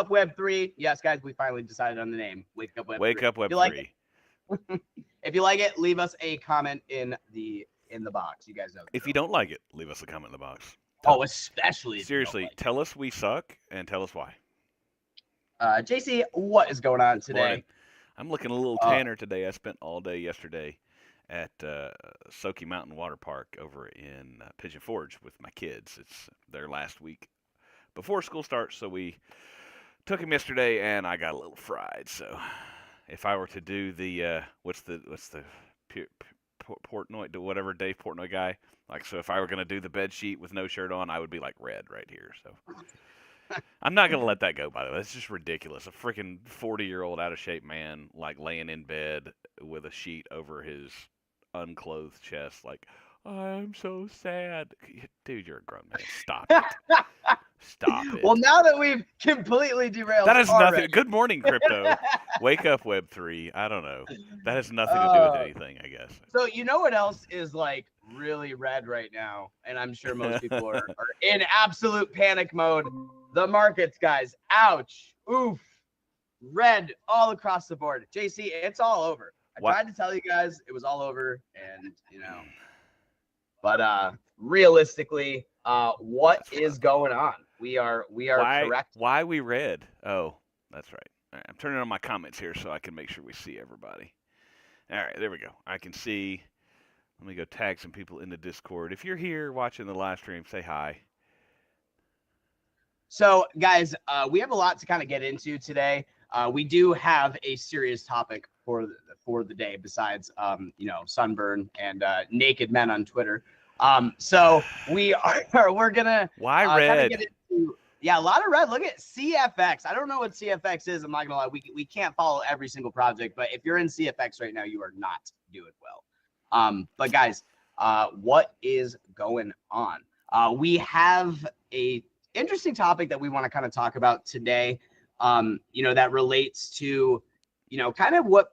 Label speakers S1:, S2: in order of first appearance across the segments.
S1: Up Web 3. Yes, guys, we finally decided on the name. Wake Up Web 3.
S2: Wake Up Web
S1: If you like
S2: 3.
S1: it, if you like it, leave us a comment in the box. You guys know the
S2: If you
S1: drill.
S2: don't like it, leave us a comment in the box.
S1: Oh, especially if you don't
S2: Seriously,
S1: like
S2: tell us we suck and tell us why.
S1: it. JC, what is going on today?
S2: Morning. I'm looking a little tanner today. I spent all day yesterday at Soaky Mountain Water Park over in Pigeon Forge with my kids. It's their last week before school starts, so we took them yesterday, and I got a little fried. So if I were to do the what's the Portnoy, whatever Dave Portnoy guy, like, so if I were gonna do the bed sheet with no shirt on, I would be like red right here. So I'm not gonna let that go. By the way, that's just ridiculous. A freaking 40-year-old out of shape man like laying in bed with a sheet over his unclothed chest, like, I'm so sad. Dude, you're a grown man. Stop it. Stop it.
S1: Well, now that we've completely derailed,
S2: That has
S1: already.
S2: nothing. Good morning, crypto. Wake up, Web 3. I don't know. That has nothing to do with anything, I guess.
S1: So you know what else is like really red right now, and I'm sure most people are in absolute panic mode. The markets, guys. Ouch. Oof. Red all across the board. JC, it's all over. I tried to tell you guys it was all over, and but realistically, what is going on? We are correct.
S2: Why we red? Oh, that's right. All right. I'm turning on my comments here so I can make sure we see everybody. All right, there we go. I can see. Let me go tag some people in the Discord. If you're here watching the live stream, say hi.
S1: So, guys, we have a lot to kind of get into today. We do have a serious topic for the day, besides sunburn and naked men on Twitter. So we're gonna
S2: red?
S1: Get into, a lot of red. Look at CFX. I don't know what CFX is. I'm not gonna lie. We can't follow every single project, but if you're in CFX right now, you are not doing well. But guys, what is going on? We have a interesting topic that we want to kind of talk about today. That relates to kind of where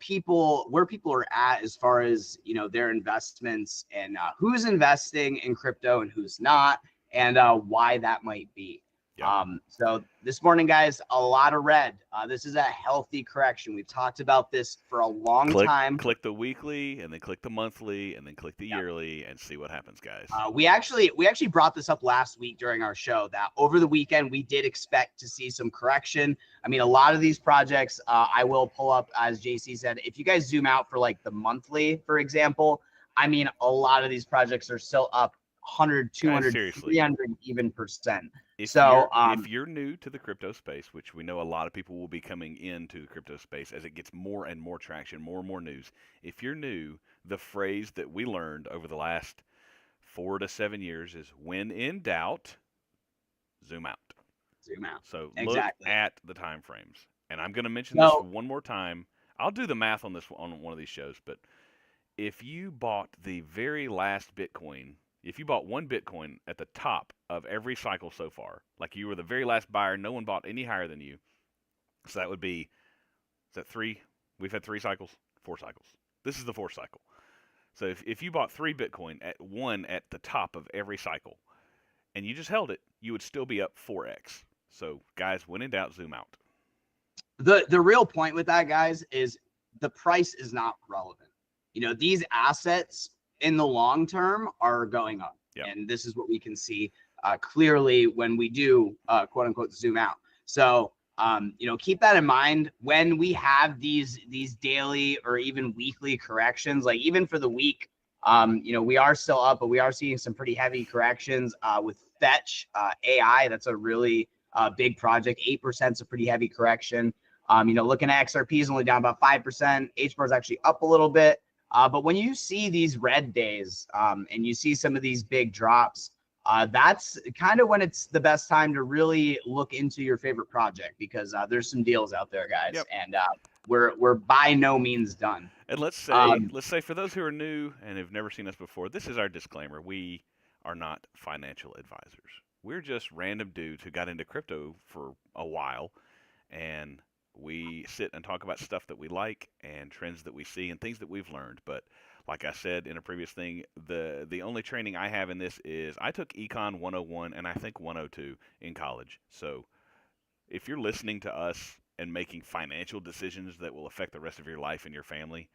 S1: people are at as far as their investments and who's investing in crypto and who's not, and why that might be.
S2: Yep.
S1: So this morning, guys, a lot of red. This is a healthy correction. We've talked about this for a long time.
S2: Click the weekly, and then click the monthly, and then click the yearly, and see what happens, guys.
S1: We actually brought this up last week during our show that over the weekend we did expect to see some correction. I mean, a lot of these projects, I will pull up, as JC said, if you guys zoom out for like the monthly, for example, I mean, a lot of these projects are still up 100, 200,
S2: guys,
S1: 300 even percent.
S2: If you're new to the crypto space, which we know a lot of people will be coming into the crypto space as it gets more and more traction, more and more news. If you're new, the phrase that we learned over the last 4 to 7 years is, when in doubt, zoom out.
S1: Zoom out.
S2: So
S1: exactly.
S2: Look at the time frames. And I'm going to mention this one more time. I'll do the math on this on one of these shows, but if you bought the very last Bitcoin, if you bought one Bitcoin at the top of every cycle so far, like you were the very last buyer, no one bought any higher than you. So that would be, is that 3? We've had 3 cycles, 4 cycles. This is the 4th cycle. So if you bought 3 Bitcoin at the top of every cycle, and you just held it, you would still be up 4x. So guys, when in doubt, zoom out.
S1: The real point with that, guys, is the price is not relevant. These assets in the long term are going up. Yep. And this is what we can see clearly when we do quote unquote zoom out. So keep that in mind when we have these daily or even weekly corrections. Like even for the week, we are still up, but we are seeing some pretty heavy corrections with Fetch AI. That's a really big project. 8% is a pretty heavy correction. Looking at XRP is only down about 5%. HBAR is actually up a little bit. But when you see these red days and you see some of these big drops, that's kind of when it's the best time to really look into your favorite project, because there's some deals out there, guys. Yep. And we're by no means done.
S2: And let's say for those who are new and have never seen us before, this is our disclaimer. We are not financial advisors. We're just random dudes who got into crypto for a while, and we sit and talk about stuff that we like and trends that we see and things that we've learned. But like I said in a previous thing, the only training I have in this is I took Econ 101 and I think 102 in college. So if you're listening to us and making financial decisions that will affect the rest of your life and your family,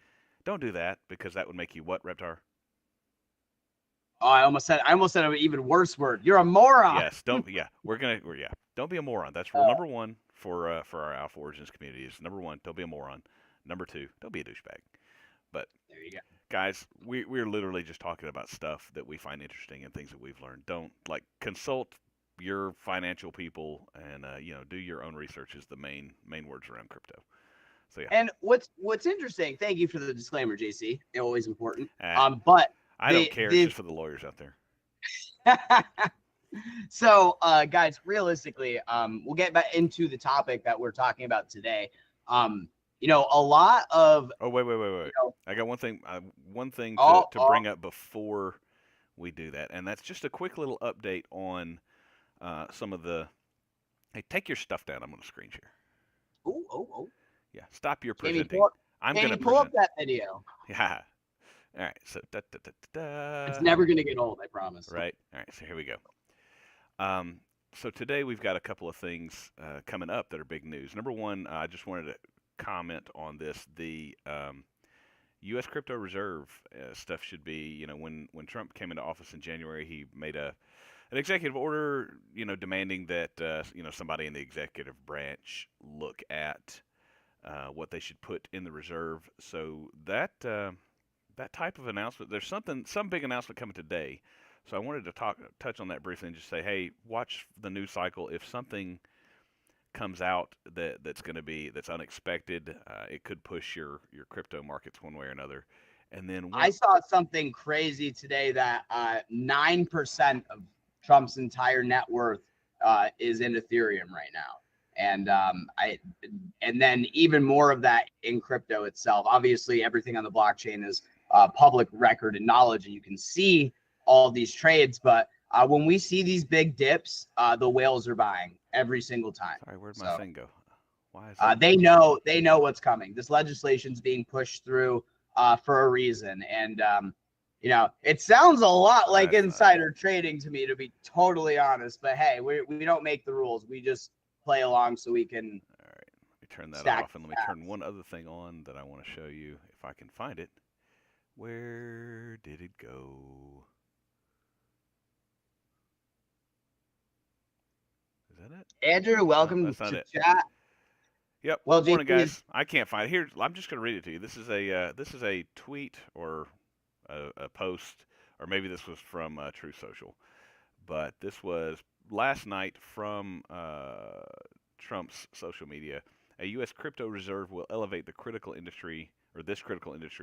S2: don't do that, because that would make you what, Reptar?
S1: Oh, I almost said an even worse word. You're a moron.
S2: Yes, don't. Yeah, don't be a moron. That's rule number one for our Alpha Origins community. Is number one, don't be a moron. Number two, don't be a douchebag. But
S1: there you go,
S2: guys. We're literally just talking about stuff that we find interesting and things that we've learned. Don't consult your financial people and do your own research is the main words around crypto. So yeah.
S1: And what's interesting? Thank you for the disclaimer, JC. Always important.
S2: But I don't care. It's just for the lawyers out there.
S1: So, guys, realistically, we'll get back into the topic that we're talking about today. A lot of.
S2: Oh, wait. I got one thing to bring up before we do that, and that's just a quick little update on some of the. Hey, take your stuff down. I'm going to screen share.
S1: Oh.
S2: Yeah, stop your presenting.
S1: Can you pull up that video?
S2: Yeah. All right. So
S1: it's never going to get old, I promise.
S2: Right. All right. So here we go. So today we've got a couple of things coming up that are big news. Number one, I just wanted to comment on this. The U.S. crypto reserve stuff should be, when Trump came into office in January, he made an executive order, demanding that somebody in the executive branch look at what they should put in the reserve. So that type of announcement, there's some big announcement coming today. So I wanted to touch on that briefly and just say, hey, watch the news cycle. If something comes out that's unexpected, it could push your crypto markets one way or another. And then
S1: I saw something crazy today that 9% of Trump's entire net worth is in Ethereum right now. And then even more of that in crypto itself. Obviously, everything on the blockchain is public record and knowledge, and you can see all of these trades. But when we see these big dips, the whales are buying every single time.
S2: Sorry, where'd my thing go?
S1: Why is that? They know what's coming. This legislation's being pushed through for a reason, and it sounds a lot like insider trading to me, to be totally honest. But hey, we don't make the rules. We just play along so we can.
S2: All right, let me turn that off, and let me turn one other thing on that I want to show you if I can find it. Where did it go? Is that it?
S1: Andrew, welcome to chat.
S2: Yep. Well, morning, guys. I can't find it here. I'm just going to read it to you. This is a tweet or a post, or maybe this was from True Social, but this was last night from Trump's social media. A U.S. crypto reserve will elevate this critical industry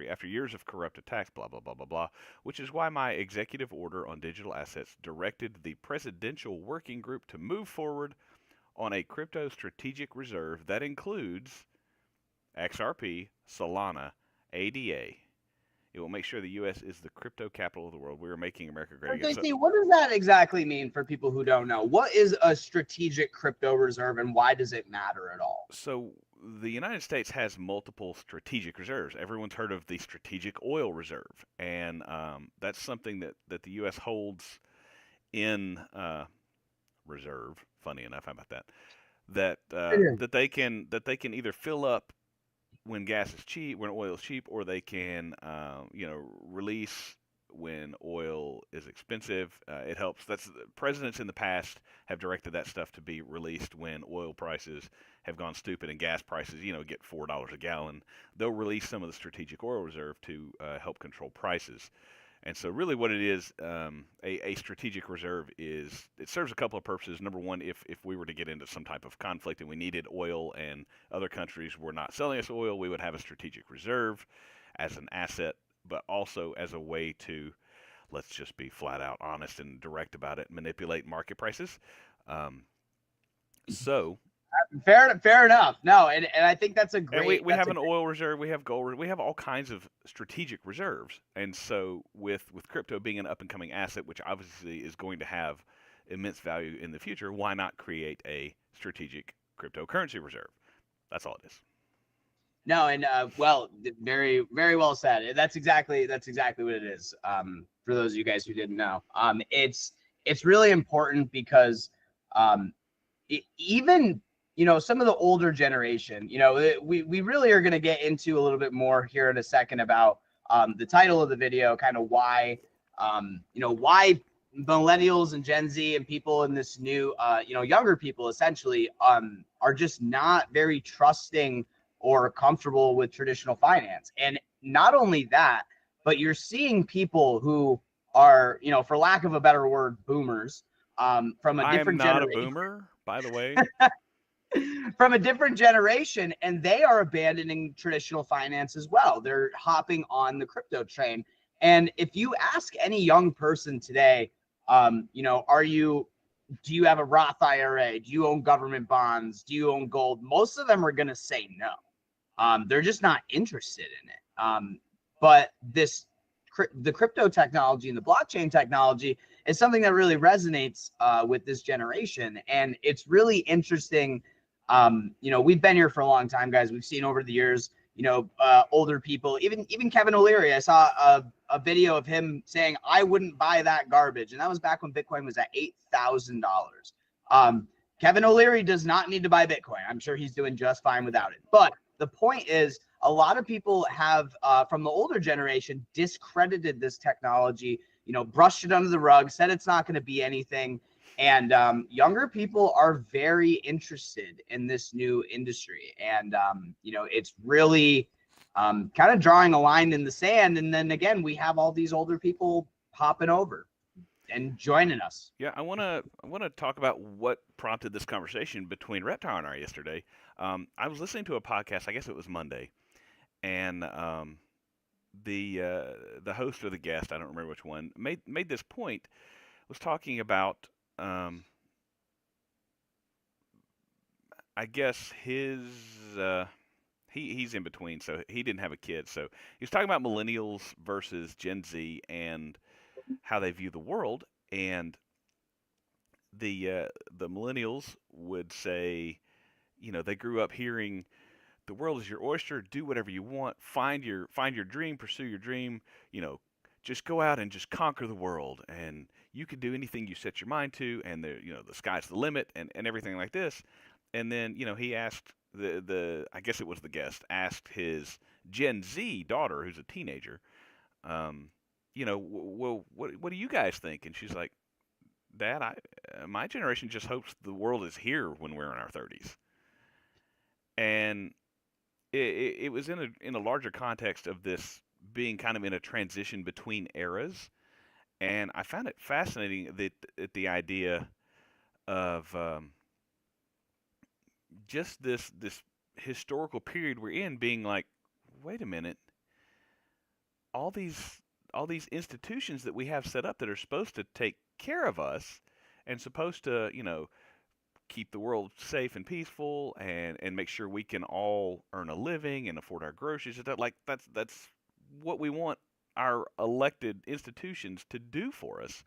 S2: after years of corrupt attacks, blah, blah, blah, blah, blah, which is why my executive order on digital assets directed the Presidential Working Group to move forward on a crypto strategic reserve that includes XRP, Solana, ADA. It will make sure the U.S. is the crypto capital of the world. We are making America great again.
S1: So, what does that exactly mean for people who don't know? What is a strategic crypto reserve, and why does it matter at all?
S2: So the United States has multiple strategic reserves. Everyone's heard of the strategic oil reserve, and that's something that the U.S. holds in reserve. Funny enough, how about that? That they can either fill up when gas is cheap, when oil is cheap, or they can release when oil is expensive. It helps. Presidents in the past have directed that stuff to be released when oil prices have gone stupid and gas prices, get $4 a gallon. They'll release some of the strategic oil reserve to help control prices. And so really what it is, a strategic reserve is, it serves a couple of purposes. Number one, if we were to get into some type of conflict and we needed oil and other countries were not selling us oil, we would have a strategic reserve as an asset, but also as a way to, let's just be flat out honest and direct about it, manipulate market prices.
S1: Fair enough. No, and I think that's a great.
S2: And we have an oil reserve, we have gold, we have all kinds of strategic reserves, and so with crypto being an up and coming asset, which obviously is going to have immense value in the future, why not create a strategic cryptocurrency reserve? That's all it is.
S1: No, and very very well said. That's exactly what it is. For those of you guys who didn't know, it's really important because even some of the older generation, we really are going to get into a little bit more here in a second about the title of the video, kind of why, why millennials and Gen Z and people in this new, younger people essentially are just not very trusting or comfortable with traditional finance. And not only that, but you're seeing people who are, for lack of a better word, boomers, from a different generation.
S2: I am not a boomer, by the way.
S1: From a different generation, and they are abandoning traditional finance as well. They're hopping on the crypto train. And if you ask any young person today, do you have a Roth IRA? Do you own government bonds? Do you own gold? Most of them are going to say no. They're just not interested in it. But the crypto technology and the blockchain technology is something that really resonates with this generation. And it's really interesting. We've been here for a long time, guys. We've seen over the years, older people, even Kevin O'Leary. I saw a video of him saying, I wouldn't buy that garbage. And that was back when Bitcoin was at $8,000. Kevin O'Leary does not need to buy Bitcoin. I'm sure he's doing just fine without it. But the point is, a lot of people have, from the older generation, discredited this technology, brushed it under the rug, said it's not going to be anything. And younger people are very interested in this new industry. And, it's really kind of drawing a line in the sand. And then again, we have all these older people popping over and joining us.
S2: Yeah, I want to talk about what prompted this conversation between Reptar and I yesterday. I was listening to a podcast, I guess it was Monday, and the host or the guest, I don't remember which one, made this point, was talking about I guess his he's in between, so he didn't have a kid. So he was talking about millennials versus Gen Z and how they view the world. And the millennials would say, they grew up hearing the world is your oyster, do whatever you want, find your dream, pursue your dream, just go out and just conquer the world, and you can do anything you set your mind to, and the sky's the limit, and everything like this. And then he asked I guess it was the guest asked his Gen Z daughter, who's a teenager, well, what do you guys think? And she's like, Dad, my generation just hopes the world is here when we're in our 30s. And it was in a larger context of this being kind of in a transition between eras, and I found it fascinating that the idea of just this historical period we're in being like, wait a minute, all these institutions that we have set up that are supposed to take care of us and supposed to keep the world safe and peaceful and make sure we can all earn a living and afford our groceries, that's what we want our elected institutions to do for us.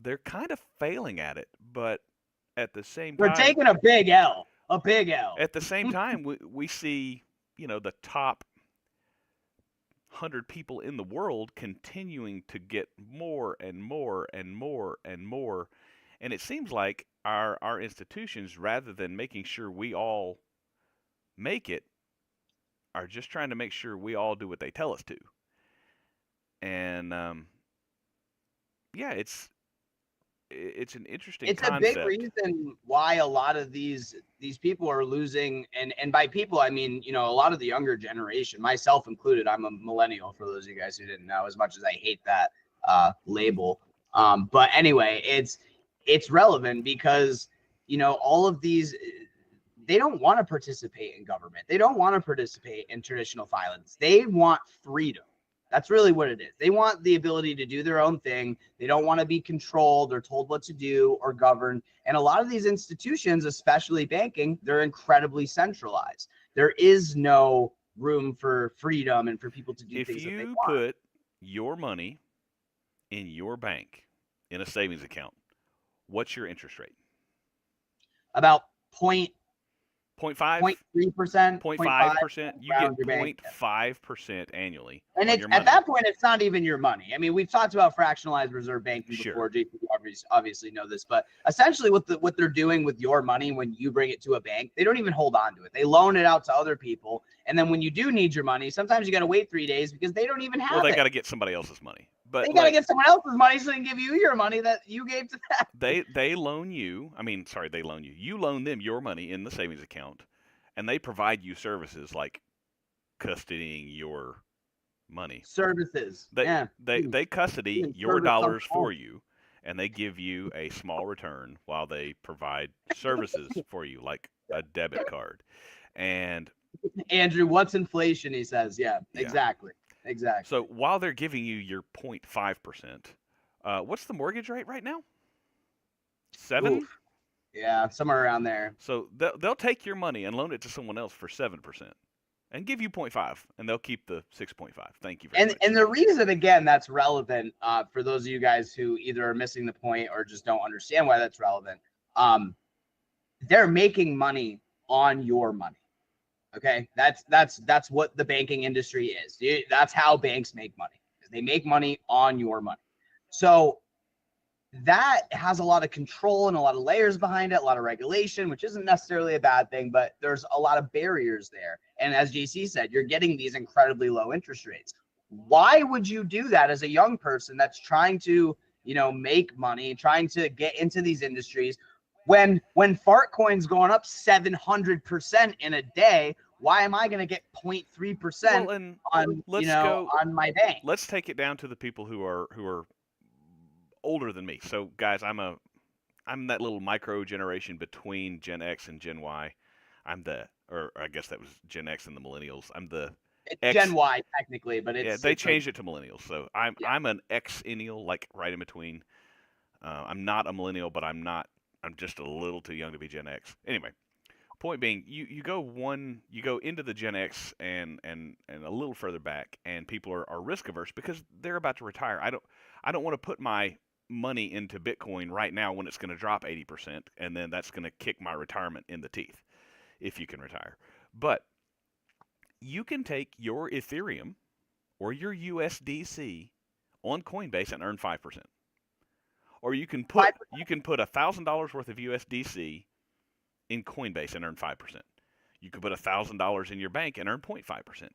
S2: They're kind of failing at it, but at the same time,
S1: we're taking a big L.
S2: At the same time, we see, the top 100 people in the world continuing to get more and more and more and more. And it seems like our institutions, rather than making sure we all make it, are just trying to make sure we all do what they tell us to. And it's an interesting concept.
S1: It's a big reason why a lot of these people are losing, and by people I mean a lot of the younger generation, myself included. I'm a millennial, for those of you guys who didn't know, as much as I hate that label. But anyway, it's relevant because all of these, they don't want to participate in government. They don't want to participate in traditional finance. They want freedom. That's really what it is. They want the ability to do their own thing. They don't want to be controlled or told what to do or governed. And a lot of these institutions, especially banking, they're incredibly centralized. There is no room for freedom and for people to do things that they want.
S2: If you put your money in your bank in a savings account, what's your interest rate?
S1: About 0.1%.
S2: 0.5?
S1: 0.3%,
S2: 0.5%. You get
S1: your bank.
S2: 0.5% annually.
S1: And it's, at that point, it's not even your money. I mean, we've talked about fractionalized reserve banking before. JP obviously know this, but essentially what they're doing with your money when you bring it to a bank, they don't even hold on to it. They loan it out to other people. And then when you do need your money, sometimes you got to wait 3 days because they don't even have it.
S2: Well, they got to get somebody else's money. But
S1: they got to get someone else's money so they can give you your money that you gave to them.
S2: They loan you. They loan you. You loan them your money in the savings account, and they provide you services like custodying your money.
S1: Services.
S2: They custody your dollars for you, and they give you a small return while they provide services for you, like a debit card. And
S1: Andrew, what's inflation? He says, yeah. Exactly.
S2: So while they're giving you your 0.5%, what's the mortgage rate right now? 7?
S1: Oof. Yeah, somewhere around there.
S2: So they'll take your money and loan it to someone else for 7%. And give you 0.5, and they'll keep the 6.5. Thank you very much.
S1: And the reason, again, that's relevant for those of you guys who either are missing the point or just don't understand why that's relevant, they're making money on your money. Okay, that's what the banking industry is. That's how banks make money. They make money on your money. So that has a lot of control and a lot of layers behind it, a lot of regulation, which isn't necessarily a bad thing, but there's a lot of barriers there. And as JC said, you're getting these incredibly low interest rates. Why would you do that as a young person that's trying to, make money, trying to get into these industries? When fart coins going up 700% in a day, why am I going to get 0.3% on my bank?
S2: Let's take it down to the people who are older than me. So guys, I'm that little micro generation between Gen X and Gen Y. Or I guess that was Gen X and the Millennials. I'm the
S1: Gen Y technically, but
S2: they changed it to Millennials. So I'm an X-ennial, like right in between. I'm not a millennial, but I'm just a little too young to be Gen X. Anyway, point being, you go into the Gen X and a little further back, and people are risk averse because they're about to retire. I don't want to put my money into Bitcoin right now when it's going to drop 80%, and then that's going to kick my retirement in the teeth, if you can retire. But you can take your Ethereum or your USDC on Coinbase and earn 5%. Or you can put $1,000 worth of USDC in Coinbase and earn 5%. You could put $1,000 in your bank and earn 0.5%.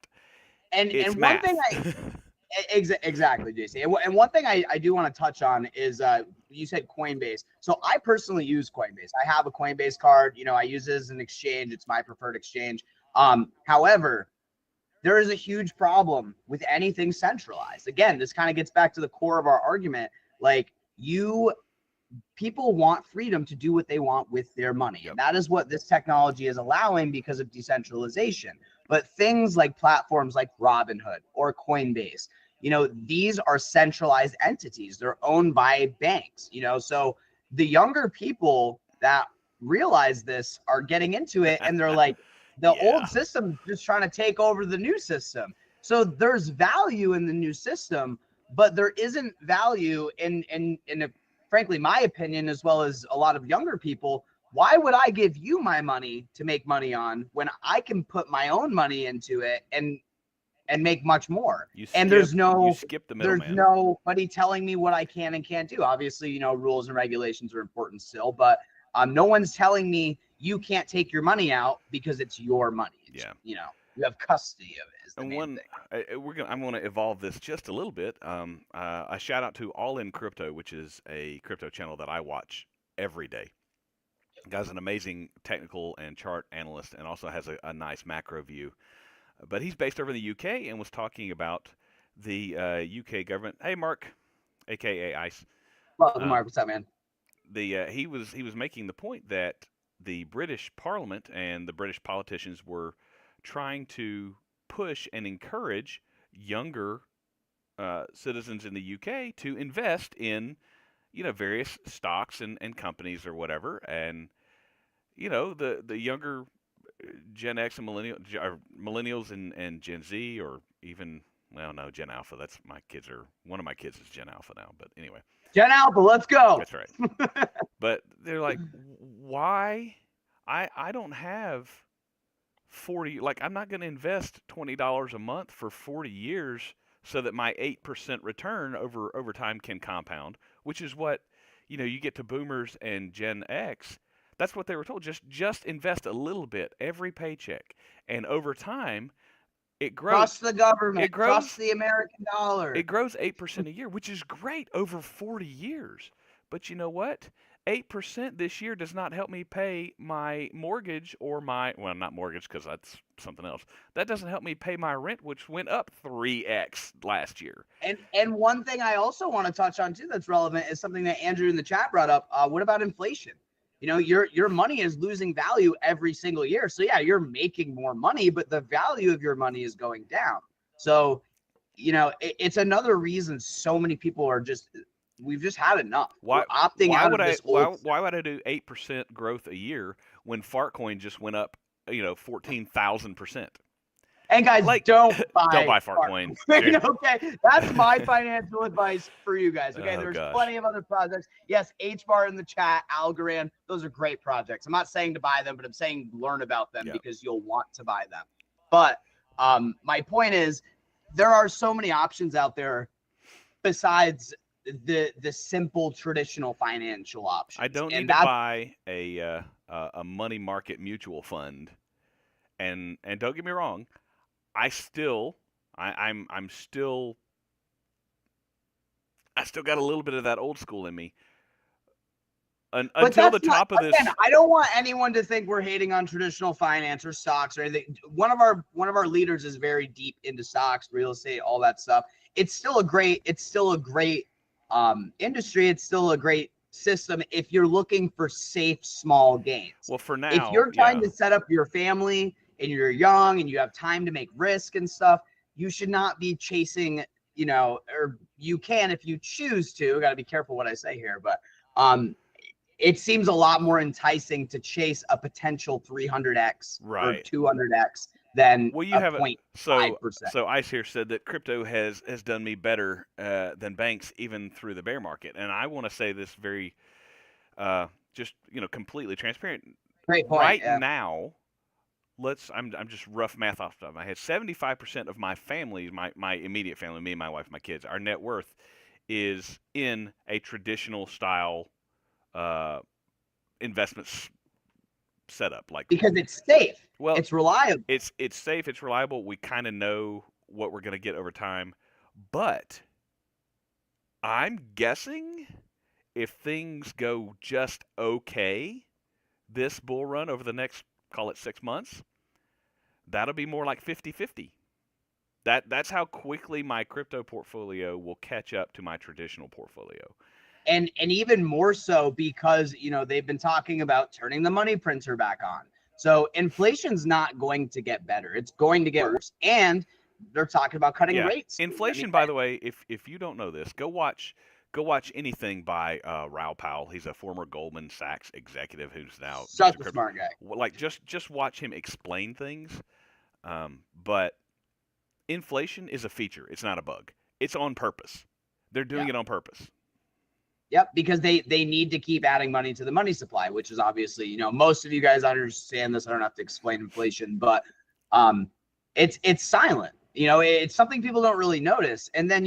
S1: And one thing exactly, JC. And one thing I do want to touch on is you said Coinbase. So I personally use Coinbase. I have a Coinbase card. I use it as an exchange. It's my preferred exchange. However, there is a huge problem with anything centralized. Again, this kind of gets back to the core of our argument. Like, people want freedom to do what they want with their money. Yep. And that is what this technology is allowing because of decentralization. But things like platforms like Robinhood or Coinbase, these are centralized entities. They're owned by banks, so the younger people that realize this are getting into it, and they're like, the old system is just trying to take over the new system. So there's value in the new system, but there isn't value in frankly, my opinion, as well as a lot of younger people. Why would I give you my money to make money on when I can put my own money into it and make much more? There's nobody telling me what I can and can't do. Obviously, rules and regulations are important still, but no one's telling me you can't take your money out because it's your money. You have custody of it.
S2: I'm going to evolve this just a little bit. A shout out to All In Crypto, which is a crypto channel that I watch every day. The guy's an amazing technical and chart analyst, and also has a nice macro view. But he's based over in the UK and was talking about the UK government. Hey, Mark, aka Ice.
S1: Welcome, Mark. What's up, man?
S2: He was making the point that the British Parliament and the British politicians were trying to push and encourage younger citizens in the UK to invest in, various stocks and companies or whatever. And, the younger Gen X and millennials and Gen Z, or even, well, no, Gen Alpha. One of my kids is Gen Alpha now. But anyway.
S1: Gen Alpha, let's go.
S2: That's right. But they're like, why? I don't have 40, like I'm not going to invest $20 a month for 40 years so that my 8% return over time can compound, which is what, you get to boomers and Gen X. That's what they were told. Just invest a little bit every paycheck, and over time it grows.
S1: Trust the government.
S2: It grows.
S1: Trust the American dollar.
S2: It grows 8% a year, which is great over 40 years. But you know what? 8% this year does not help me pay my mortgage or well, not mortgage because that's something else. That doesn't help me pay my rent, which went up 3x last year.
S1: And one thing I also want to touch on too that's relevant is something that Andrew in the chat brought up. What about inflation? Your money is losing value every single year. So yeah, you're making more money, but the value of your money is going down. So, it's another reason so many people are we've just had enough. We're opting out of this
S2: why would I do 8% growth a year when Fartcoin just went up, 14,000%?
S1: And guys, don't
S2: buy Fartcoin.
S1: Okay, that's my financial advice for you guys. Okay, there's plenty of other projects. Yes, HBAR in the chat, Algorand, those are great projects. I'm not saying to buy them, but I'm saying learn about them because you'll want to buy them. But my point is, there are so many options out there besides the simple traditional financial options.
S2: I don't need to buy a money market mutual fund, and don't get me wrong, I still got a little bit of that old school in me. Until the top of this,
S1: I don't want anyone to think we're hating on traditional finance or stocks or anything. One of our leaders is very deep into stocks, real estate, all that stuff. It's still a great industry. It's still a great system if you're looking for safe, small gains.
S2: Well, for now,
S1: if you're trying to set up your family and you're young and you have time to make risk and stuff, you should not be chasing, or you can if you choose to. Got to be careful what I say here, but it seems a lot more enticing to chase a potential 300x or 200x than
S2: you have
S1: 0.5%.
S2: So Ice here said that crypto has done me better than banks even through the bear market, and I want to say this very just completely transparent.
S1: Great point.
S2: Right now, I'm just rough math off the top of my head. 75% of my family, my immediate family, me and my wife, my kids, our net worth is in a traditional style investment setup,
S1: because it's safe.
S2: Well,
S1: it's reliable.
S2: It's safe. It's reliable. We kind of know what we're going to get over time, but I'm guessing if things go just okay, this bull run over the next, call it 6 months, that'll be more like 50-50. That's how quickly my crypto portfolio will catch up to my traditional portfolio.
S1: And even more so because, they've been talking about turning the money printer back on. So inflation's not going to get better. It's going to get worse. And they're talking about cutting rates.
S2: Inflation, by the way, if you don't know this, go watch anything by Raoul Pal. He's a former Goldman Sachs executive who's now
S1: such a smart guy.
S2: Just watch him explain things. But inflation is a feature. It's not a bug. It's on purpose. They're doing it on purpose.
S1: Yep, because they need to keep adding money to the money supply, which is obviously, most of you guys understand this. I don't have to explain inflation, but it's silent. It's something people don't really notice. And then,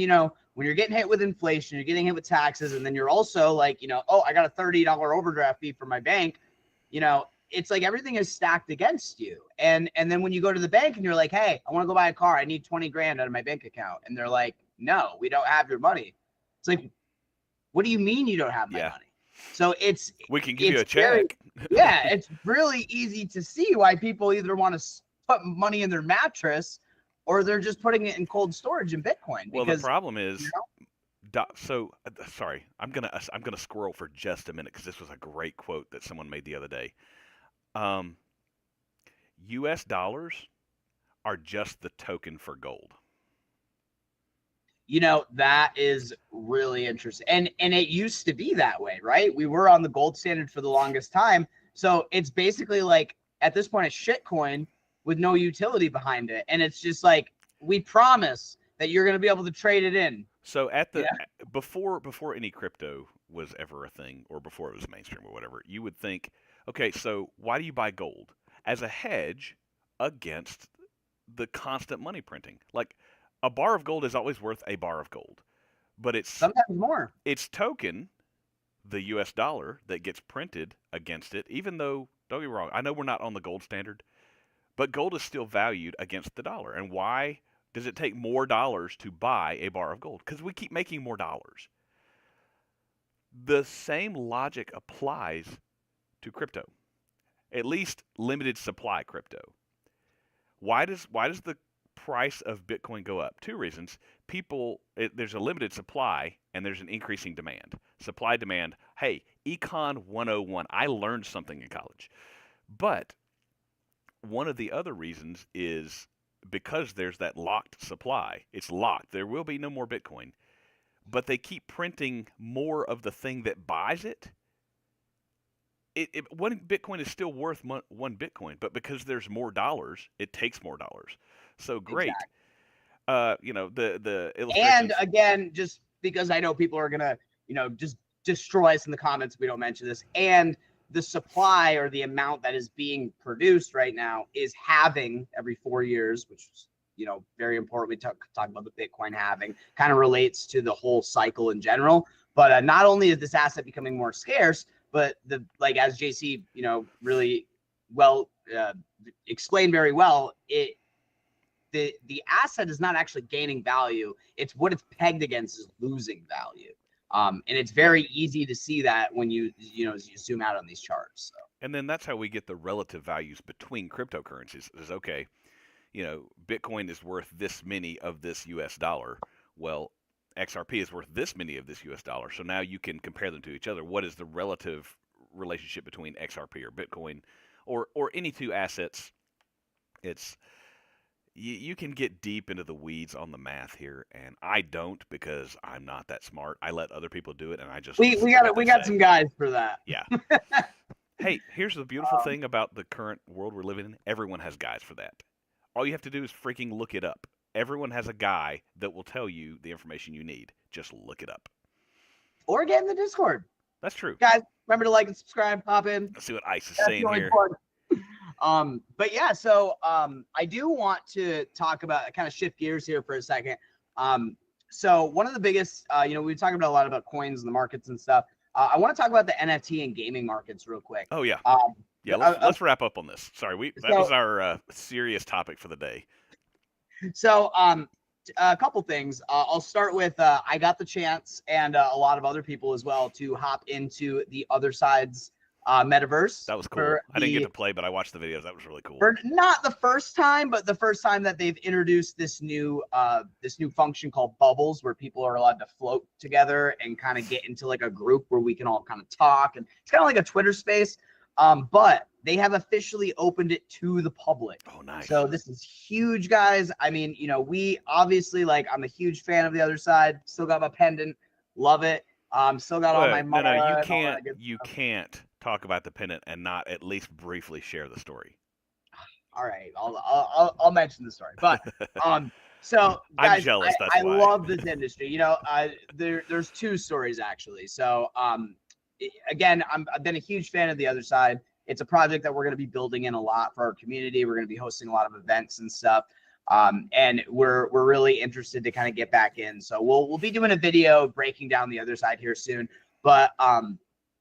S1: when you're getting hit with inflation, you're getting hit with taxes, and then you're also like, oh, I got a $30 overdraft fee from my bank. It's like everything is stacked against you. And then when you go to the bank and you're like, hey, I want to go buy a car. I need 20 grand out of my bank account. And they're like, no, we don't have your money. It's like, what do you mean you don't have my money? So
S2: we can give you a check.
S1: It's really easy to see why people either want to put money in their mattress or they're just putting it in cold storage in Bitcoin.
S2: Well, the problem is, sorry, I'm gonna squirrel for just a minute because this was a great quote that someone made the other day. U.S. dollars are just the token for gold.
S1: That is really interesting. And it used to be that way, right? We were on the gold standard for the longest time. So it's basically like, at this point, a shit coin with no utility behind it. And it's just like, we promise that you're going to be able to trade it in.
S2: So before any crypto was ever a thing, or before it was mainstream or whatever, you would think, okay, so why do you buy gold? As a hedge against the constant money printing. Like a bar of gold is always worth a bar of gold, but
S1: sometimes more.
S2: Its token, the US dollar that gets printed against it, even though, don't get me wrong, I know we're not on the gold standard, but gold is still valued against the dollar. And why does it take more dollars to buy a bar of gold? Because we keep making more dollars. The same logic applies to crypto, at least limited supply crypto. Why does the price of Bitcoin go up? Two reasons. There's a limited supply and there's an increasing demand. Supply, demand. Hey, Econ 101. I learned something in college. But one of the other reasons is because there's that locked supply. It's locked. There will be no more Bitcoin. But they keep printing more of the thing that buys it. One Bitcoin is still worth one Bitcoin, but because there's more dollars, it takes more dollars. So great.
S1: Exactly.
S2: The illustrations.
S1: And again, just because I know people are gonna, just destroy us in the comments if we don't mention this, and the supply or the amount that is being produced right now is halving every 4 years, which is, very important. We talk about the Bitcoin halving, kind of relates to the whole cycle in general. But not only is this asset becoming more scarce, but as JC, really well explained very well, the asset is not actually gaining value. It's what it's pegged against is losing value. And it's very easy to see that when you zoom out on these charts. So.
S2: And then that's how we get the relative values between cryptocurrencies. Is okay, Bitcoin is worth this many of this US dollar. Well, XRP is worth this many of this US dollar. So now you can compare them to each other. What is the relative relationship between XRP or Bitcoin or any two assets? It's you can get deep into the weeds on the math here, and I don't because I'm not that smart. I let other people do it, and I just
S1: we got some guys for that.
S2: Yeah. Hey, here's the beautiful thing about the current world we're living in. Everyone has guys for that. All you have to do is freaking look it up. Everyone has a guy that will tell you the information you need. Just look it up.
S1: Or get in the Discord.
S2: That's true.
S1: Guys, remember to like and subscribe, pop in.
S2: Let's see what Ice is saying here.
S1: But yeah, so I do want to talk about, kind of shift gears here for a second. So one of the biggest, we were talking about a lot about coins and the markets and stuff. I want to talk about the NFT and gaming markets real quick.
S2: Oh yeah. Let's wrap up on this. Sorry, that was our serious topic for the day.
S1: So a couple things. I'll start with I got the chance, and a lot of other people as well, to hop into the other side's metaverse.
S2: That was cool. I didn't get to play, but I watched the videos. That was really cool.
S1: For not the first time, but the first time that they've introduced this new function called bubbles, where people are allowed to float together and kind of get into like a group where we can all kind of talk, and it's kind of like a Twitter space. But they have officially opened it to the public.
S2: Oh, nice.
S1: So this is huge, guys. I mean, we obviously, I'm a huge fan of the other side. Still got my pendant. Love it. Still got all my money.
S2: No, you can't talk about the pendant and not at least briefly share the story.
S1: All right. I'll mention the story. But so guys,
S2: I'm jealous.
S1: I love this industry. There's two stories actually. So again, I've been a huge fan of the other side. It's a project that we're going to be building in a lot for our community. We're going to be hosting a lot of events and stuff. And we're really interested to kind of get back in. So we'll be doing a video breaking down the other side here soon. But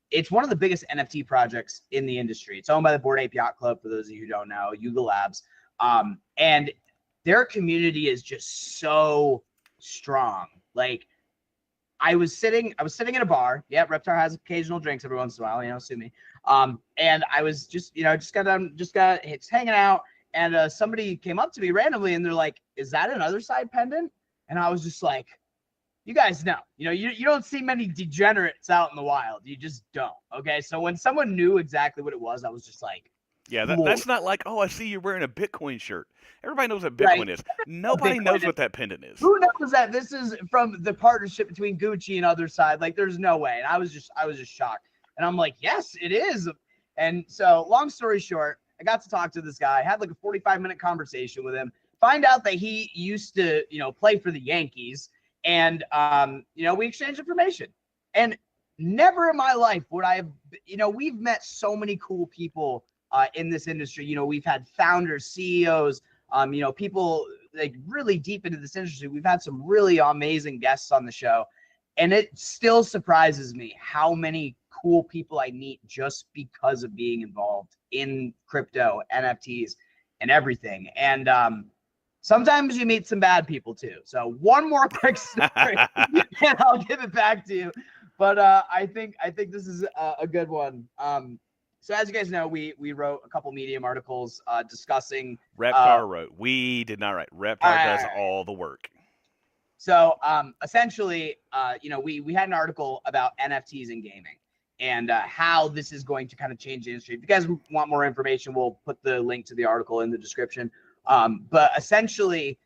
S1: it's one of the biggest NFT projects in the industry. It's owned by the Bored Ape Yacht Club, for those of you who don't know, Yuga Labs. And their community is just so strong. I was sitting in a bar. Yeah, Reptar has occasional drinks every once in a while, sue me. And I was just hanging out, and somebody came up to me randomly, and they're like, "Is that an other side pendant?" And I was just like, "You guys know, you don't see many degenerates out in the wild. You just don't." Okay, so when someone knew exactly what it was, I was just like,
S2: yeah, that's not like, oh, I see you're wearing a Bitcoin shirt. Everybody knows what Bitcoin is. Nobody knows what that pendant is.
S1: Who knows that this is from the partnership between Gucci and other side? There's no way. And I was just shocked. And I'm like, yes, it is. And so long story short, I got to talk to this guy, had a 45-minute conversation with him, find out that he used to, play for the Yankees. And, we exchanged information. And never in my life would I have, we've met so many cool people in this industry. We've had founders, CEOs, people like really deep into this industry. We've had some really amazing guests on the show, and it still surprises me how many cool people I meet just because of being involved in crypto, NFTs, and everything. And sometimes you meet some bad people too. So one more quick story, and I'll give it back to you. But I think this is a good one. So as you guys know, we wrote a couple Medium articles discussing.
S2: Reptar wrote. We did not write. Reptar does all the work.
S1: So essentially, we had an article about NFTs in gaming and how this is going to kind of change the industry. If you guys want more information, we'll put the link to the article in the description. But essentially,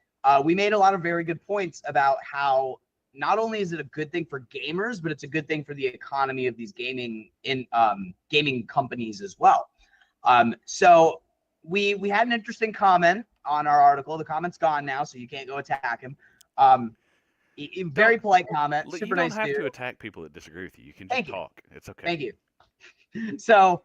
S1: we made a lot of very good points about how not only is it a good thing for gamers, but it's a good thing for the economy of these gaming companies as well. So we had an interesting comment on our article. The comment's gone now, so you can't go attack him. Very polite comment. Super nice dude.
S2: You don't have to attack people that disagree with you. You can just talk. It's okay.
S1: Thank you. So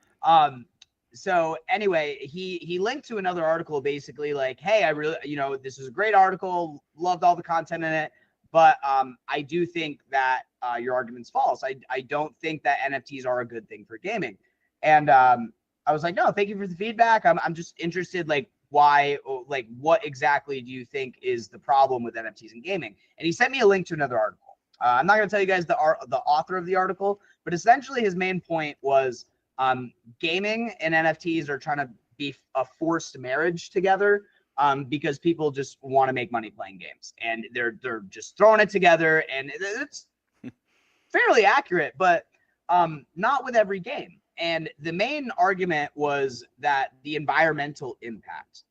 S1: anyway, he linked to another article basically like, hey, I really, this is a great article. Loved all the content in it. But I do think that your argument's false. I don't think that NFTs are a good thing for gaming. And I was like, no, thank you for the feedback. I'm just interested, like, why, like, what exactly do you think is the problem with NFTs in gaming? And he sent me a link to another article. I'm not going to tell you guys the author of the article, but essentially his main point was gaming and NFTs are trying to be a forced marriage together because people just want to make money playing games, and they're just throwing it together, and it's fairly accurate, but not with every game. And the main argument was that the environmental impacts.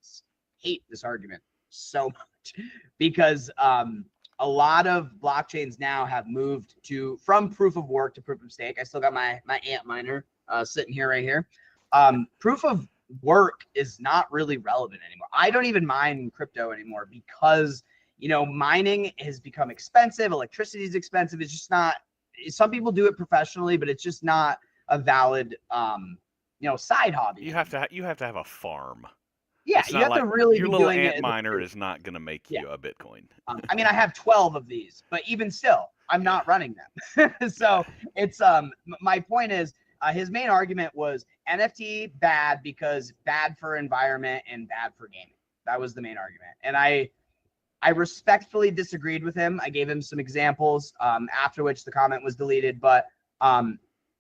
S1: Hate this argument so much because a lot of blockchains now have moved from proof of work to proof of stake. I still got my ant miner sitting here right here. Proof of work is not really relevant anymore. I don't even mine crypto anymore because mining has become expensive. Electricity is expensive. It's just not. Some people do it professionally, but it's just not a valid side hobby.
S2: You have to have a farm.
S1: Yeah, you have to really
S2: your
S1: be
S2: little
S1: doing
S2: ant
S1: it.
S2: Miner is not going to make you a Bitcoin.
S1: I mean, I have 12 of these, but even still, I'm not running them. So it's my point is his main argument was NFT bad because bad for environment and bad for gaming. That was the main argument, and I respectfully disagreed with him. I gave him some examples, after which the comment was deleted, but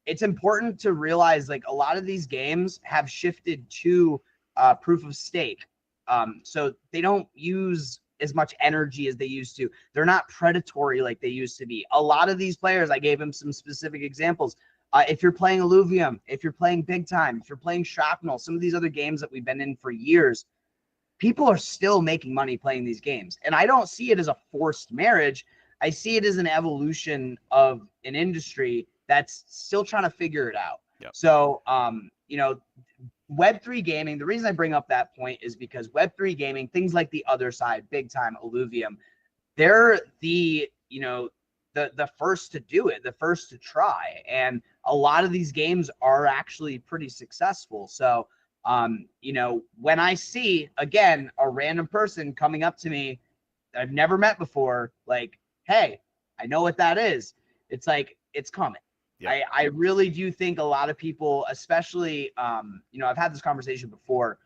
S1: it's important to realize like a lot of these games have shifted to proof of stake. So they don't use as much energy as they used to. They're not predatory like they used to be. A lot of these players, I gave him some specific examples. If you're playing Illuvium, if you're playing Big Time, if you're playing Shrapnel, some of these other games that we've been in for years, people are still making money playing these games. And I don't see it as a forced marriage. I see it as an evolution of an industry that's still trying to figure it out.
S2: Yep.
S1: So, Web3 gaming, the reason I bring up that point is because Web3 gaming, things like the other side, Big Time, Illuvium, they're the first to do it, the first to try. And a lot of these games are actually pretty successful. So, when I see, again, a random person coming up to me that I've never met before, like, hey, I know what that is. It's like, it's coming. Yeah. I really do think a lot of people, especially, I've had this conversation before.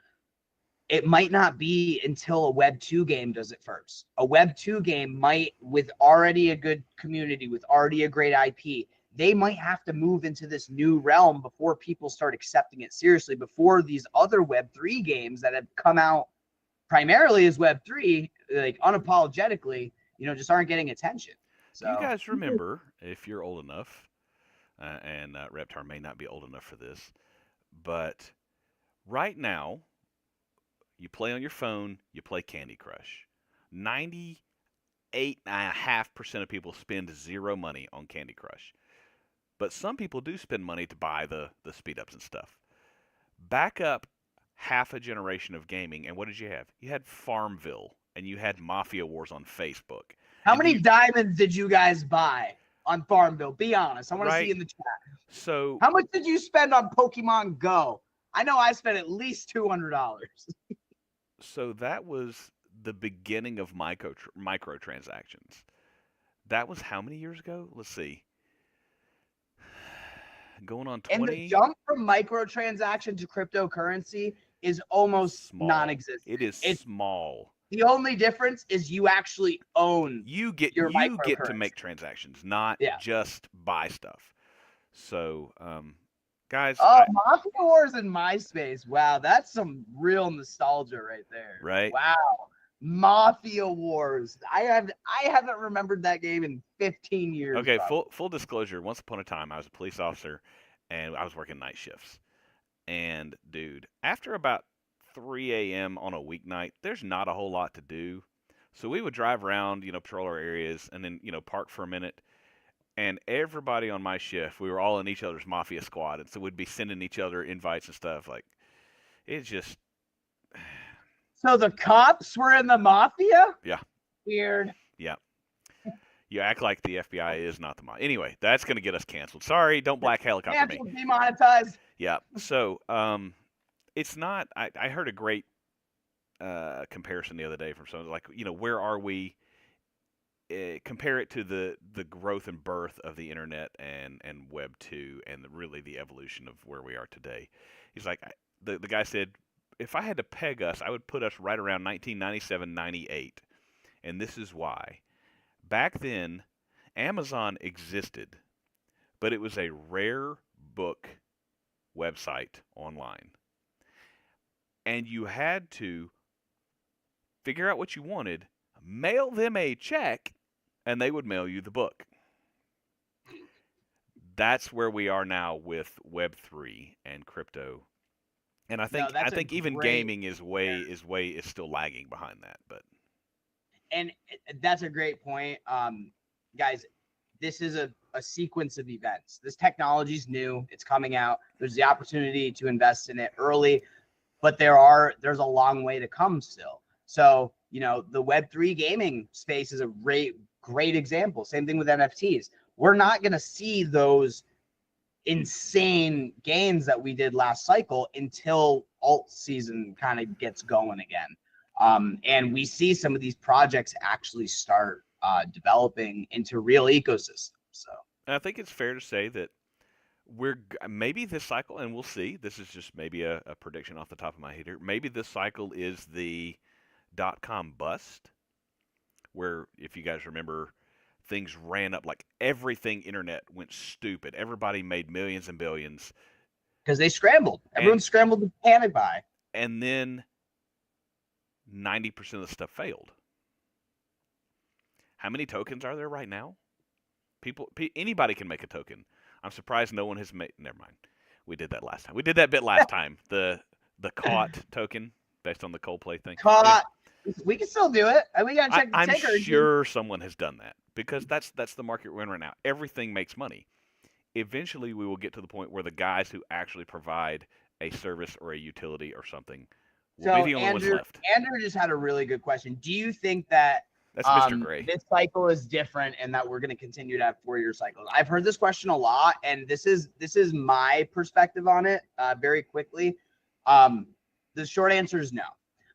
S1: It might not be until a Web 2 game does it first. A Web 2 game might, with already a good community, with already a great IP, they might have to move into this new realm before people start accepting it seriously, before these other Web 3 games that have come out primarily as Web 3, like unapologetically, just aren't getting attention. So,
S2: do you guys remember, if you're old enough, and Reptar may not be old enough for this, but right now, you play on your phone, you play Candy Crush. 98.5% of people spend zero money on Candy Crush. But some people do spend money to buy the speed-ups and stuff. Back up half a generation of gaming, and what did you have? You had Farmville, and you had Mafia Wars on Facebook.
S1: How many diamonds did you guys buy on Farmville? Be honest. I want to see in the chat.
S2: So
S1: how much did you spend on Pokemon Go? I know I spent at least $200.
S2: So that was the beginning of microtransactions. That was how many years ago? Let's see. Going on
S1: And the
S2: 20.
S1: jump from microtransaction to cryptocurrency is almost
S2: Small.
S1: non-existent.
S2: It is small.
S1: The only difference is you actually own
S2: you get to make transactions, not just buy stuff. So, guys.
S1: Mafia Wars in MySpace. Wow, that's some real nostalgia right there.
S2: Right.
S1: Wow. Mafia Wars. I haven't remembered that game in 15 years.
S2: Okay, full disclosure. Once upon a time, I was a police officer, and I was working night shifts. And dude, after about 3 a.m. on a weeknight, there's not a whole lot to do. So we would drive around, patrol our areas, and then park for a minute. And everybody on my shift, we were all in each other's mafia squad, and so we'd be sending each other invites and stuff. Like, it's just.
S1: So the cops were in the mafia?
S2: Yeah.
S1: Weird.
S2: Yeah. You act like the FBI is not the mafia. Anyway, that's going to get us canceled. Sorry, don't black helicopter me.
S1: Demonetized.
S2: Yeah. So, it's not. I heard a great comparison the other day from someone like, where are we? Compare it to the growth and birth of the internet and Web 2 and really the evolution of where we are today. He's like, the guy said, if I had to peg us, I would put us right around 1997, 98. And this is why. Back then, Amazon existed, but it was a rare book website online. And you had to figure out what you wanted, mail them a check, and they would mail you the book. That's where we are now with Web3 and crypto. And I think even gaming is still lagging behind that, but.
S1: And that's a great point. Guys, this is a sequence of events. This technology is new. It's coming out. There's the opportunity to invest in it early, but there's a long way to come still. So, the Web3 gaming space is a great example. Same thing with NFTs. We're not going to see those insane gains that we did last cycle until alt season kind of gets going again. And we see some of these projects actually start developing into real ecosystems. So
S2: I think it's fair to say that we're maybe this cycle, and we'll see. This is just maybe a prediction off the top of my head here. Maybe this cycle is the .com bust, where if you guys remember, things ran up like everything internet went stupid. Everybody made millions and billions
S1: because they scrambled. Everyone scrambled to panic buy,
S2: and then 90% of the stuff failed. How many tokens are there right now? Anybody can make a token. I'm surprised no one has made. Never mind. We did that last time. We did that bit last time. The caught token based on the Coldplay thing.
S1: Caught. We can still do it. We gotta check the taker.
S2: I'm sure someone has done that because that's the market we're in right now. Everything makes money. Eventually, we will get to the point where the guys who actually provide a service or a utility or something will be the only ones left.
S1: Andrew just had a really good question. Do you think that
S2: that's Mr. Gray.
S1: This cycle is different and that we're going to continue to have 4-year cycles? I've heard this question a lot, and this is my perspective on it very quickly. The short answer is no.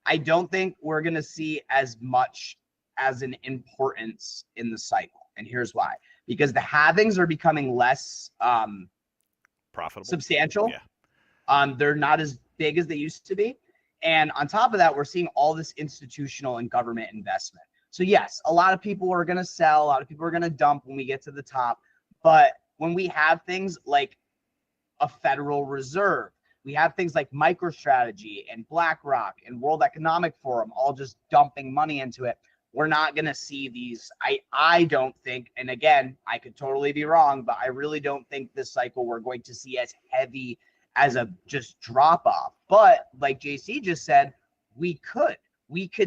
S1: I don't think we're going to see as much as an importance in the cycle. And here's why. Because the halvings are becoming less
S2: profitable,
S1: substantial. Yeah. They're not as big as they used to be. And on top of that, we're seeing all this institutional and government investment. So yes, a lot of people are going to sell, a lot of people are going to dump when we get to the top. But when we have things like a Federal Reserve, we have things like MicroStrategy and BlackRock and World Economic Forum all just dumping money into it, we're not going to see these. I don't think, and again, I could totally be wrong, but I really don't think this cycle we're going to see as heavy as a just drop off. But like JC just said, we could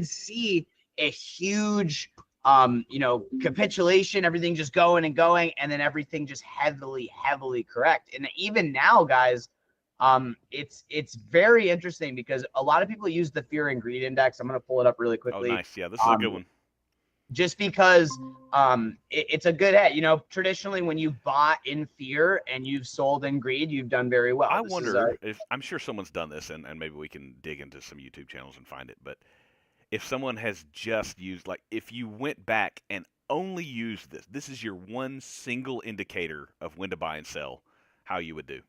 S1: see a huge capitulation, everything just going, and then everything just heavily correct. And even now, guys, it's very interesting because a lot of people use the fear and greed index. I'm going to pull it up really quickly.
S2: Oh, nice. Yeah, this is a good one.
S1: just because it's a good head. Traditionally when you bought in fear and you've sold in greed, you've done very well.
S2: I wonder if, I'm sure someone's done this, and maybe we can dig into some YouTube channels and find it, but if someone has just used, like, if you went back and only used this is your one single indicator of when to buy and sell, how you would do.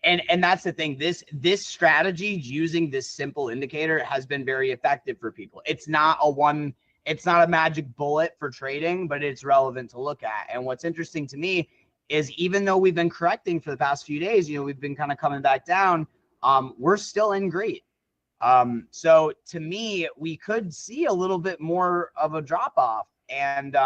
S1: And that's the thing. This strategy, using this simple indicator, has been very effective for people. It's not a magic bullet for trading, but it's relevant to look at. And what's interesting to me is, even though we've been correcting for the past few days, we've been kind of coming back down, we're still in greed. So to me, we could see a little bit more of a drop off. And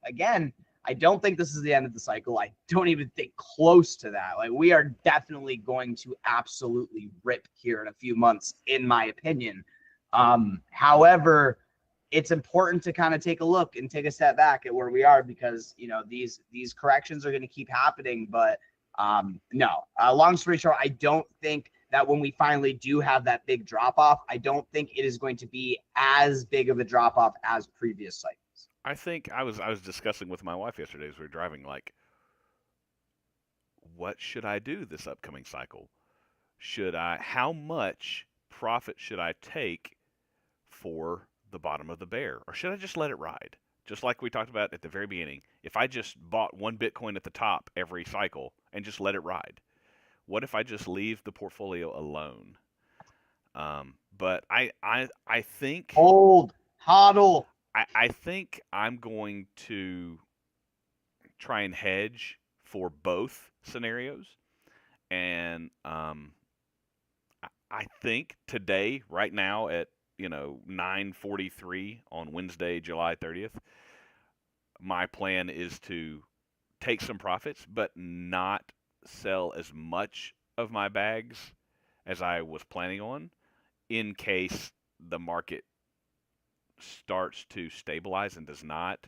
S1: again, I don't think this is the end of the cycle. I don't even think close to that. Like, we are definitely going to absolutely rip here in a few months, in my opinion. However, it's important to kind of take a look and take a step back at where we are, because these corrections are going to keep happening. But no, long story short, I don't think that when we finally do have that big drop off, I don't think it is going to be as big of a drop off as previous cycles.
S2: I think I was discussing with my wife yesterday as we were driving, like, what should I do this upcoming cycle? How much profit should I take for the bottom of the bear? Or should I just let it ride? Just like we talked about at the very beginning, if I just bought one Bitcoin at the top every cycle and just let it ride, what if I just leave the portfolio alone? But I think
S1: hodl.
S2: I think I'm going to try and hedge for both scenarios. And I think today, right now at 9:43 on Wednesday, July 30th, my plan is to take some profits, but not sell as much of my bags as I was planning on, in case the market starts to stabilize and does not.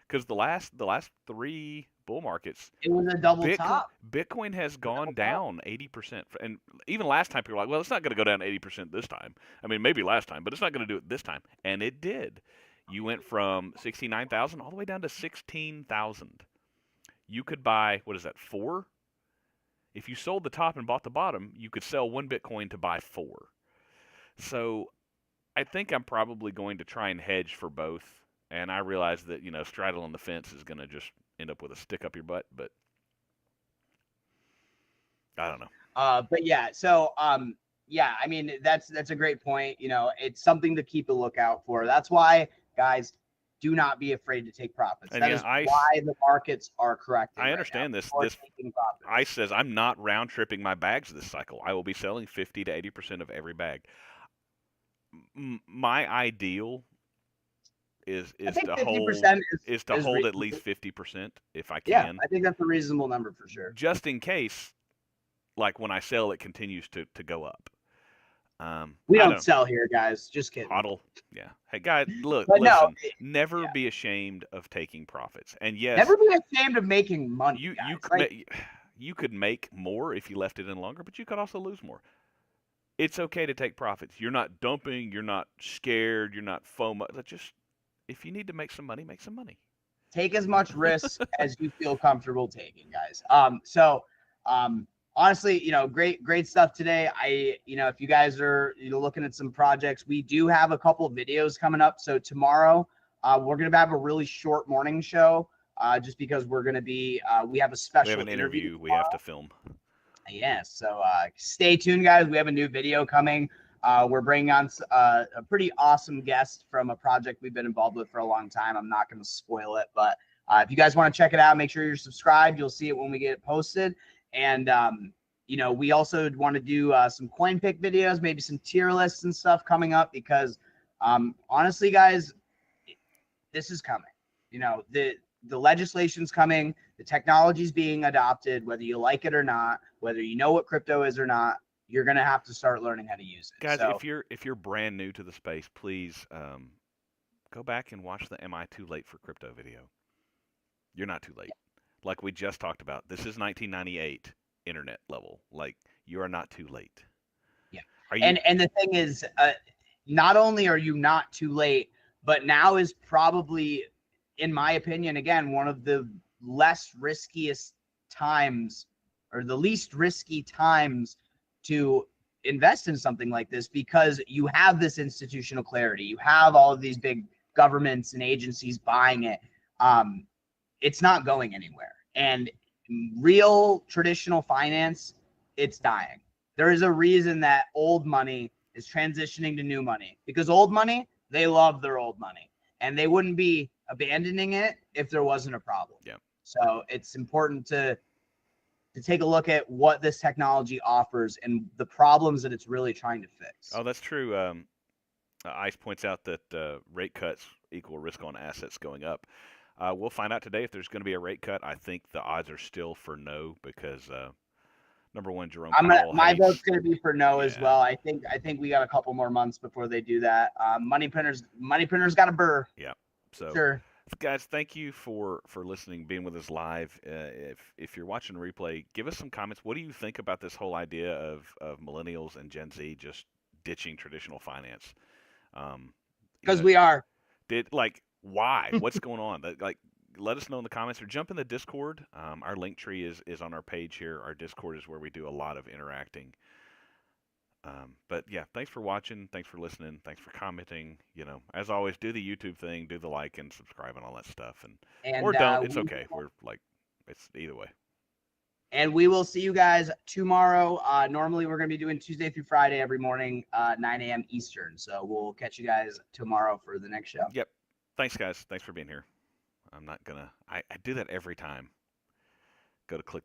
S2: Because the last 3 bull markets,
S1: it was a double top.
S2: Bitcoin has gone down 80%. And even last time, people were like, well, it's not going to go down 80% this time. I mean, maybe last time, but it's not going to do it this time. And it did. You went from 69,000 all the way down to 16,000. You could buy, what is that, 4? If you sold the top and bought the bottom, you could sell 1 Bitcoin to buy 4. So I think I'm probably going to try and hedge for both. And I realize that, straddling the fence is going to just end up with a stick up your butt, but I don't know.
S1: But yeah, so yeah, I mean, that's a great point. It's something to keep a lookout for. That's why, guys, do not be afraid to take profits. And that is why the markets are correcting.
S2: I understand this. ICE says I'm not round tripping my bags this cycle. I will be selling 50 to 80% of every bag. My ideal is to hold at least 50% if I can.
S1: Yeah, I think that's a reasonable number for sure.
S2: Just in case, like, when I sell, it continues to go up.
S1: We don't sell here, guys. Just kidding.
S2: Hodl. Yeah. Hey, guys, listen. Never be ashamed of taking profits. And yes,
S1: never be ashamed of making money.
S2: You could make more if you left it in longer, but you could also lose more. It's okay to take profits. You're not dumping. You're not scared. You're not FOMO. Just, if you need to make some money, make some money.
S1: Take as much risk as you feel comfortable taking, guys. Honestly, great stuff today. If you guys are looking at some projects, we do have a couple of videos coming up. So tomorrow, we're gonna have a really short morning show, just because we're gonna be we have a special
S2: interview we have to film.
S1: Yes, so stay tuned, guys. We have a new video coming. We're bringing on a pretty awesome guest from a project we've been involved with for a long time. I'm not going to spoil it, but if you guys want to check it out, make sure you're subscribed. You'll see it when we get it posted. And, we also want to do some coin pick videos, maybe some tier lists and stuff coming up, because honestly, guys, this is coming. The legislation's coming. The technology's being adopted, whether you like it or not, whether you know what crypto is or not. You're going to have to start learning how to use it.
S2: Guys, if you're brand new to the space, please go back and watch the Am I Too Late for Crypto video. You're not too late. Like we just talked about, this is 1998 internet level. Like, you are not too late.
S1: Yeah. And the thing is, not only are you not too late, But now is probably, in my opinion, again, one of the less riskiest times, or the least risky times to invest in something like this, because you have this institutional clarity. You have all of these big governments and agencies buying it. It's not going anywhere. And real traditional finance, it's dying. There is a reason that old money is transitioning to new money, because old money, they love their old money, and they wouldn't be abandoning it if there wasn't a problem.
S2: Yeah.
S1: So it's important to take a look at what this technology offers and the problems that it's really trying to fix.
S2: Oh, that's true. ICE points out that rate cuts equal risk on assets going up. We'll find out today if there's going to be a rate cut. I think the odds are still for no, because number one, Jerome Powell
S1: my
S2: hates,
S1: vote's going to be for no as
S2: Yeah.
S1: well. I think we got a couple more months before they do that. Money printers got a burr.
S2: Yeah. So,
S1: Sure.
S2: guys, thank you for listening, being with us live. If you're watching the replay, give us some comments. What do you think about this whole idea of millennials and Gen Z just ditching traditional finance?
S1: Because we are.
S2: Why? What's going on? Let us know in the comments, or jump in the Discord. Our link tree is on our page here. Our Discord is where we do a lot of interacting. But yeah, thanks for watching. Thanks for listening. Thanks for commenting. As always, do the YouTube thing, do the like and subscribe and all that stuff. Or don't. It's okay. It's either way.
S1: And we will see you guys tomorrow. Normally, we're going to be doing Tuesday through Friday every morning, 9 a.m. Eastern. So we'll catch you guys tomorrow for the next show.
S2: Yep. Thanks, guys. Thanks for being here. I'm not going to – I do that every time. Go to click the